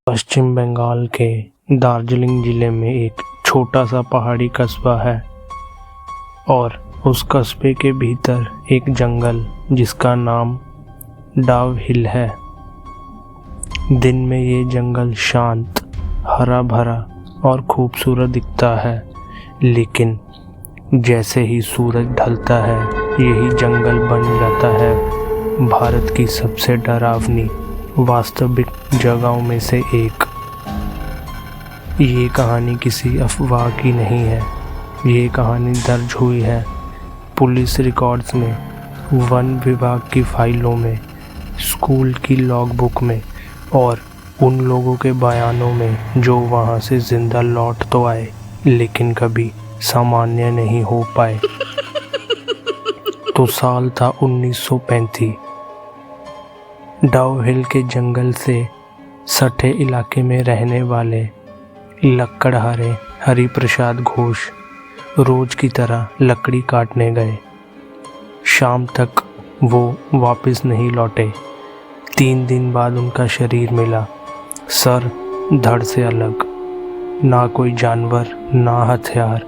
पश्चिम बंगाल के दार्जिलिंग जिले में एक छोटा सा पहाड़ी कस्बा है और उस कस्बे के भीतर एक जंगल जिसका नाम डाव हिल है। दिन में ये जंगल शांत, हरा भरा और खूबसूरत दिखता है, लेकिन जैसे ही सूरज ढलता है यही जंगल बन जाता है भारत की सबसे डरावनी वास्तविक जगहों में से एक। ये कहानी किसी अफवाह की नहीं है, ये कहानी दर्ज हुई है पुलिस रिकॉर्ड्स में, वन विभाग की फाइलों में, स्कूल की लॉगबुक में और उन लोगों के बयानों में जो वहाँ से जिंदा लौट तो आए लेकिन कभी सामान्य नहीं हो पाए। तो साल था 1935। डाव हिल के जंगल से सटे इलाके में रहने वाले लकड़हारे हरिप्रसाद घोष रोज की तरह लकड़ी काटने गए। शाम तक वो वापस नहीं लौटे। 3 दिन बाद उनका शरीर मिला, सर धड़ से अलग, ना कोई जानवर, ना हथियार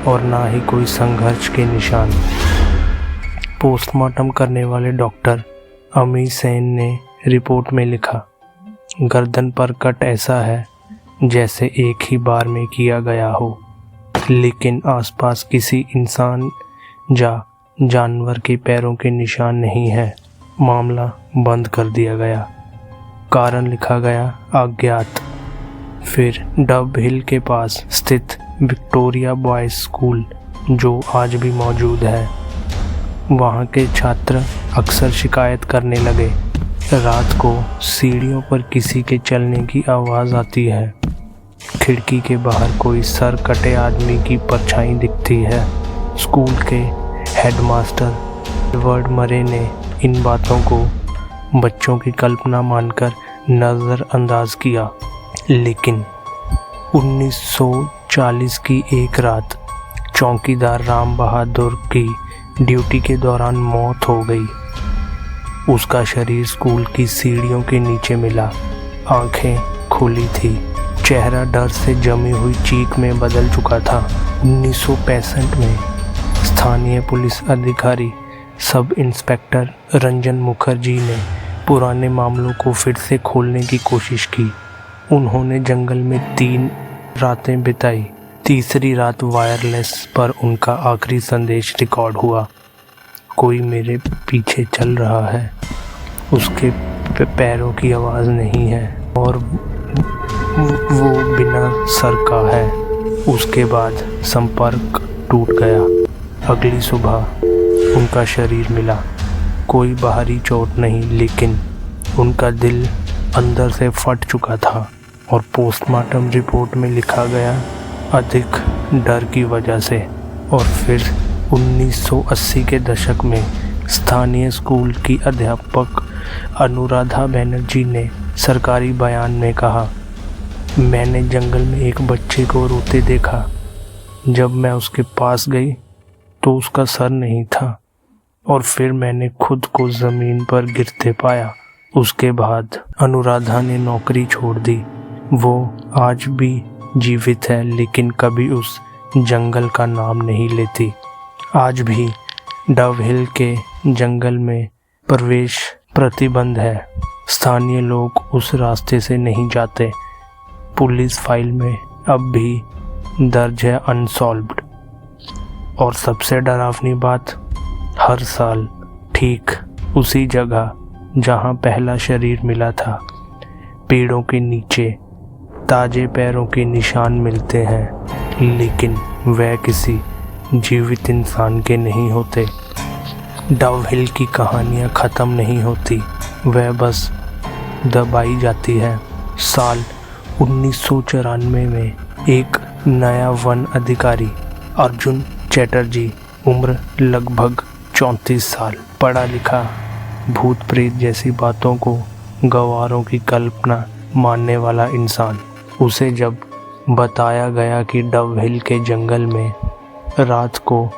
और ना ही कोई संघर्ष के निशान। पोस्टमार्टम करने वाले डॉक्टर अमित सेन ने रिपोर्ट में लिखा, गर्दन पर कट ऐसा है जैसे एक ही बार में किया गया हो, लेकिन आसपास किसी इंसान या जानवर के पैरों के निशान नहीं है। मामला बंद कर दिया गया। कारण लिखा गया अज्ञात। फिर डव हिल के पास स्थित विक्टोरिया बॉयज स्कूल, जो आज भी मौजूद है, वहाँ के छात्र अक्सर शिकायत करने लगे, रात को सीढ़ियों पर किसी के चलने की आवाज़ आती है, खिड़की के बाहर कोई सर कटे आदमी की परछाई दिखती है। स्कूल के हेडमास्टर एडवर्ड मरे ने इन बातों को बच्चों की कल्पना मानकर नज़रअंदाज किया, लेकिन 1940 की एक रात चौकीदार राम बहादुर की ड्यूटी के दौरान मौत हो गई। उसका शरीर स्कूल की सीढ़ियों के नीचे मिला। आंखें खुली थी, चेहरा डर से जमी हुई चीख में बदल चुका था। 1965 में स्थानीय पुलिस अधिकारी सब इंस्पेक्टर रंजन मुखर्जी ने पुराने मामलों को फिर से खोलने की कोशिश की। उन्होंने जंगल में 3 रातें बिताई। तीसरी रात वायरलेस पर उनका आखिरी संदेश रिकॉर्ड हुआ, कोई मेरे पीछे चल रहा है, उसके पैरों की आवाज़ नहीं है और वो बिना सर का है। उसके बाद संपर्क टूट गया। अगली सुबह उनका शरीर मिला। कोई बाहरी चोट नहीं, लेकिन उनका दिल अंदर से फट चुका था और पोस्टमार्टम रिपोर्ट में लिखा गया, अधिक डर की वजह से। और फिर 1980 के दशक में स्थानीय स्कूल की अध्यापक अनुराधा बनर्जी ने सरकारी बयान में कहा, मैंने जंगल में एक बच्चे को रोते देखा। जब मैं उसके पास गई तो उसका सर नहीं था और फिर मैंने खुद को ज़मीन पर गिरते पाया। उसके बाद अनुराधा ने नौकरी छोड़ दी। वो आज भी जीवित है, लेकिन कभी उस जंगल का नाम नहीं लेती। आज भी डव हिल के जंगल में प्रवेश प्रतिबंध है। स्थानीय लोग उस रास्ते से नहीं जाते। पुलिस फाइल में अब भी दर्ज है अनसॉल्व्ड। और सबसे डरावनी बात, हर साल ठीक उसी जगह जहां पहला शरीर मिला था, पेड़ों के नीचे ताजे पैरों के निशान मिलते हैं, लेकिन वह किसी जीवित इंसान के नहीं होते। डव हिल की कहानियाँ ख़त्म नहीं होती, वह बस दबाई जाती है। साल 1994 में एक नया वन अधिकारी अर्जुन चैटर्जी, उम्र लगभग 34 साल, पढ़ा लिखा, भूत प्रेत जैसी बातों को गवारों की कल्पना मानने वाला इंसान। उसे जब बताया गया कि डव हिल के जंगल में रात को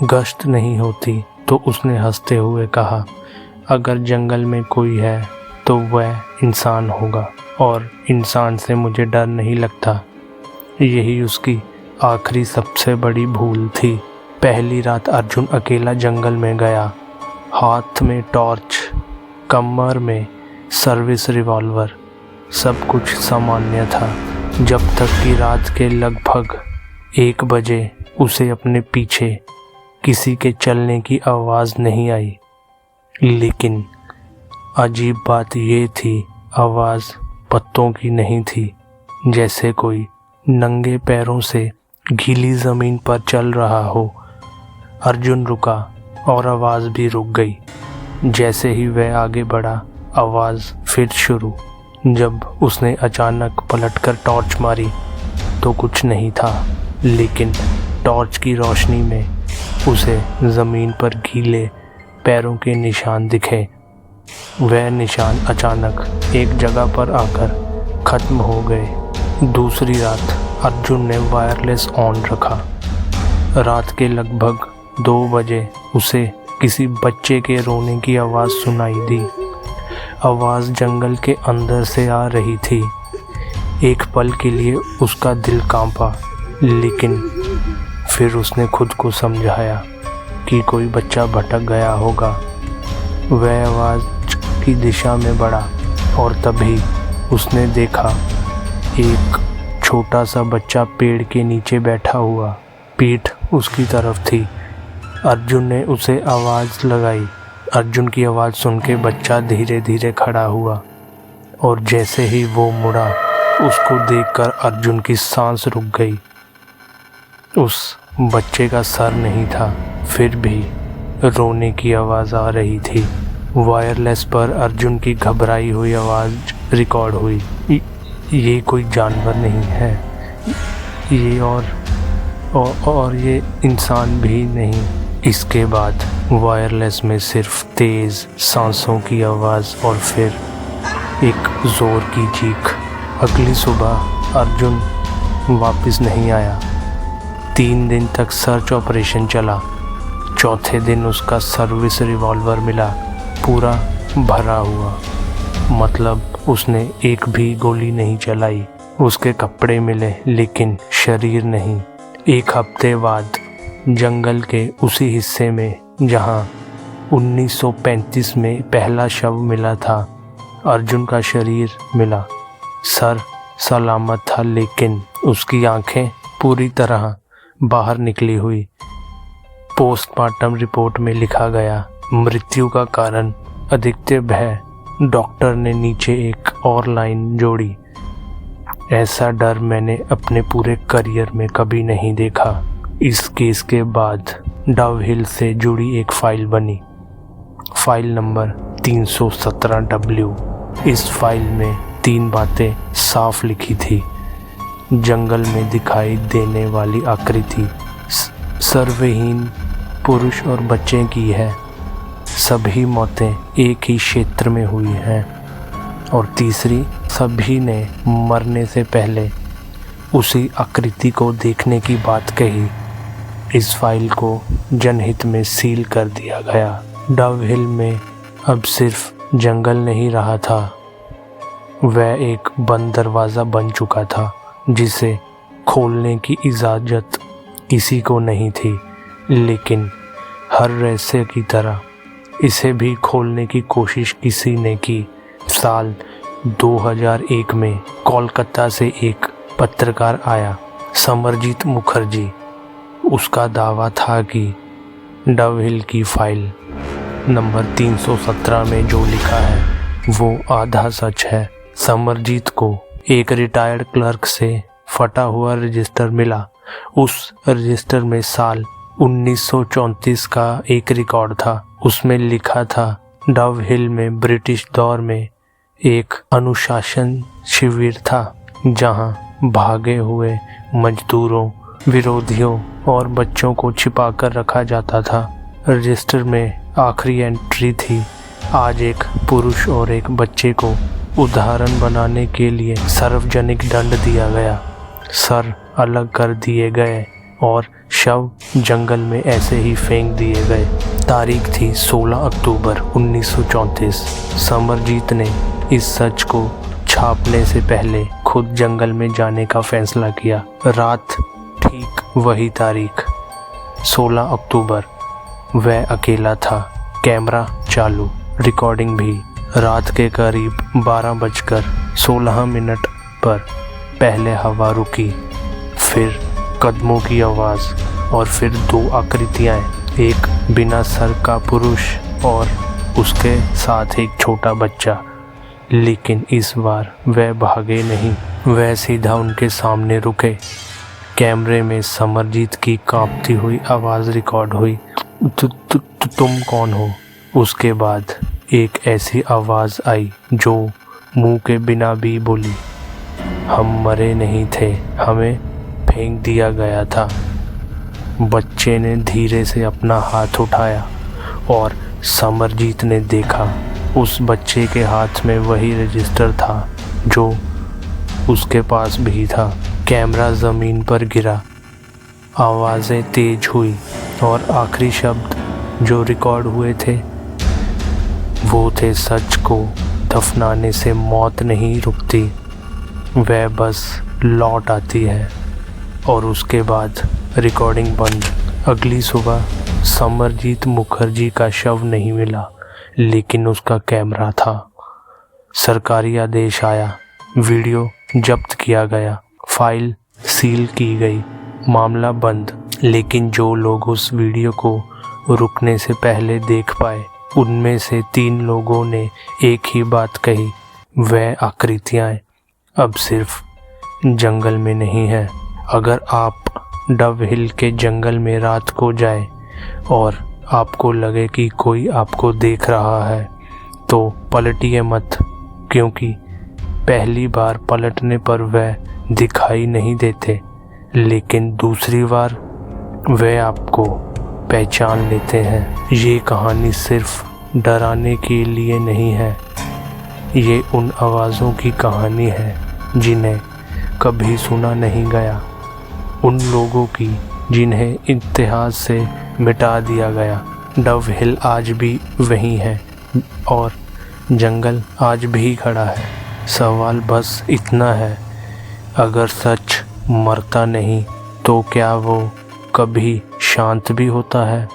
गश्त नहीं होती तो उसने हंसते हुए कहा, अगर जंगल में कोई है तो वह इंसान होगा और इंसान से मुझे डर नहीं लगता। यही उसकी आखिरी सबसे बड़ी भूल थी। पहली रात अर्जुन अकेला जंगल में गया, हाथ में टॉर्च, कमर में सर्विस रिवॉल्वर, सब कुछ सामान्य था, जब तक कि रात के लगभग 1 बजे उसे अपने पीछे किसी के चलने की आवाज़ नहीं आई। लेकिन अजीब बात ये थी, आवाज़ पत्तों की नहीं थी, जैसे कोई नंगे पैरों से गीली ज़मीन पर चल रहा हो। अर्जुन रुका और आवाज़ भी रुक गई। जैसे ही वह आगे बढ़ा, आवाज़ फिर शुरू। जब उसने अचानक पलटकर टॉर्च मारी तो कुछ नहीं था, लेकिन टॉर्च की रोशनी में उसे ज़मीन पर गीले पैरों के निशान दिखे। वह निशान अचानक एक जगह पर आकर ख़त्म हो गए। दूसरी रात अर्जुन ने वायरलेस ऑन रखा। रात के लगभग 2 बजे उसे किसी बच्चे के रोने की आवाज़ सुनाई दी। आवाज़ जंगल के अंदर से आ रही थी। एक पल के लिए उसका दिल कांपा, लेकिन फिर उसने खुद को समझाया कि कोई बच्चा भटक गया होगा। वह आवाज़ की दिशा में बढ़ा और तभी उसने देखा एक छोटा सा बच्चा पेड़ के नीचे बैठा हुआ, पीठ उसकी तरफ थी। अर्जुन ने उसे आवाज़ लगाई। अर्जुन की आवाज़ सुन के बच्चा धीरे धीरे खड़ा हुआ और जैसे ही वो मुड़ा, उसको देखकर अर्जुन की सांस रुक गई। उस बच्चे का सर नहीं था, फिर भी रोने की आवाज़ आ रही थी। वायरलेस पर अर्जुन की घबराई हुई आवाज़ रिकॉर्ड हुई, ये कोई जानवर नहीं है, ये और ये इंसान भी नहीं। इसके बाद वायरलेस में सिर्फ तेज़ सांसों की आवाज़ और फिर एक ज़ोर की चीख। अगली सुबह अर्जुन वापस नहीं आया। 3 दिन तक सर्च ऑपरेशन चला। चौथे दिन उसका सर्विस रिवॉल्वर मिला, पूरा भरा हुआ, मतलब उसने एक भी गोली नहीं चलाई। उसके कपड़े मिले लेकिन शरीर नहीं। 1 हफ्ते बाद जंगल के उसी हिस्से में जहां 1935 में पहला शव मिला था, अर्जुन का शरीर मिला। सर सलामत था लेकिन उसकी आंखें पूरी तरह बाहर निकली हुई। पोस्टमार्टम रिपोर्ट में लिखा गया, मृत्यु का कारण अधिकतर भय। डॉक्टर ने नीचे एक और लाइन जोड़ी, ऐसा डर मैंने अपने पूरे करियर में कभी नहीं देखा। इस केस के बाद डव हिल से जुड़ी एक फाइल बनी, फाइल नंबर 317W। इस फाइल में 3 बातें साफ लिखी थी। जंगल में दिखाई देने वाली आकृति सर्वहीन पुरुष और बच्चे की है। सभी मौतें एक ही क्षेत्र में हुई हैं। और तीसरी, सभी ने मरने से पहले उसी आकृति को देखने की बात कही। इस फाइल को जनहित में सील कर दिया गया। डव हिल में अब सिर्फ जंगल नहीं रहा था, वह एक बंद दरवाज़ा बन चुका था जिसे खोलने की इजाज़त किसी को नहीं थी। लेकिन हर रहस्य की तरह इसे भी खोलने की कोशिश किसी ने की। साल 2001 में कोलकाता से एक पत्रकार आया, समरजीत मुखर्जी। उसका दावा था कि डव हिल की फाइल नंबर 317 में जो लिखा है वो आधा सच है। समरजीत को एक रिटायर्ड क्लर्क से फटा हुआ रजिस्टर मिला। उस रजिस्टर में साल 1934 का एक रिकॉर्ड था। उसमें लिखा था, डव हिल में ब्रिटिश दौर में एक अनुशासन शिविर था जहां भागे हुए मजदूरों, विरोधियों और बच्चों को छिपाकर रखा जाता था। रजिस्टर में आखिरी एंट्री थी, आज एक पुरुष और एक बच्चे को उदाहरण बनाने के लिए सार्वजनिक दंड दिया गया, सर अलग कर दिए गए और शव जंगल में ऐसे ही फेंक दिए गए। तारीख थी 16 अक्टूबर 1934। समरजीत ने इस सच को छापने से पहले खुद जंगल में जाने का फैसला किया। रात ठीक वही तारीख 16 अक्टूबर वह अकेला था, कैमरा चालू, रिकॉर्डिंग भी। रात के करीब 12:16 पर पहले हवा रुकी, फिर कदमों की आवाज़ और फिर 2 आकृतियाँ, एक बिना सर का पुरुष और उसके साथ एक छोटा बच्चा। लेकिन इस बार वह भागे नहीं, वह सीधा उनके सामने रुके। कैमरे में समरजीत की कांपती हुई आवाज़ रिकॉर्ड हुई, तुम कौन हो? उसके बाद एक ऐसी आवाज़ आई जो मुंह के बिना भी बोली, हम मरे नहीं थे, हमें फेंक दिया गया था। बच्चे ने धीरे से अपना हाथ उठाया और समरजीत ने देखा उस बच्चे के हाथ में वही रजिस्टर था जो उसके पास भी था। कैमरा ज़मीन पर गिरा, आवाज़ें तेज हुई और आखिरी शब्द जो रिकॉर्ड हुए थे वो थे, सच को दफनाने से मौत नहीं रुकती, वह बस लौट आती है। और उसके बाद रिकॉर्डिंग बंद। अगली सुबह समरजीत मुखर्जी का शव नहीं मिला, लेकिन उसका कैमरा था। सरकारी आदेश आया, वीडियो जब्त किया गया, फाइल सील की गई, मामला बंद। लेकिन जो लोग उस वीडियो को रुकने से पहले देख पाए, उनमें से 3 लोगों ने एक ही बात कही, वह आकृतियाँ अब सिर्फ जंगल में नहीं है। अगर आप डव हिल के जंगल में रात को जाए और आपको लगे कि कोई आपको देख रहा है तो पलटिए मत, क्योंकि पहली बार पलटने पर वह दिखाई नहीं देते, लेकिन दूसरी बार वह आपको पहचान लेते हैं। ये कहानी सिर्फ डराने के लिए नहीं है, ये उन आवाज़ों की कहानी है जिन्हें कभी सुना नहीं गया, उन लोगों की जिन्हें इतिहास से मिटा दिया गया। डव हिल आज भी वहीं है और जंगल आज भी खड़ा है। सवाल बस इतना है, अगर सच मरता नहीं तो क्या वो कभी शांत भी होता है?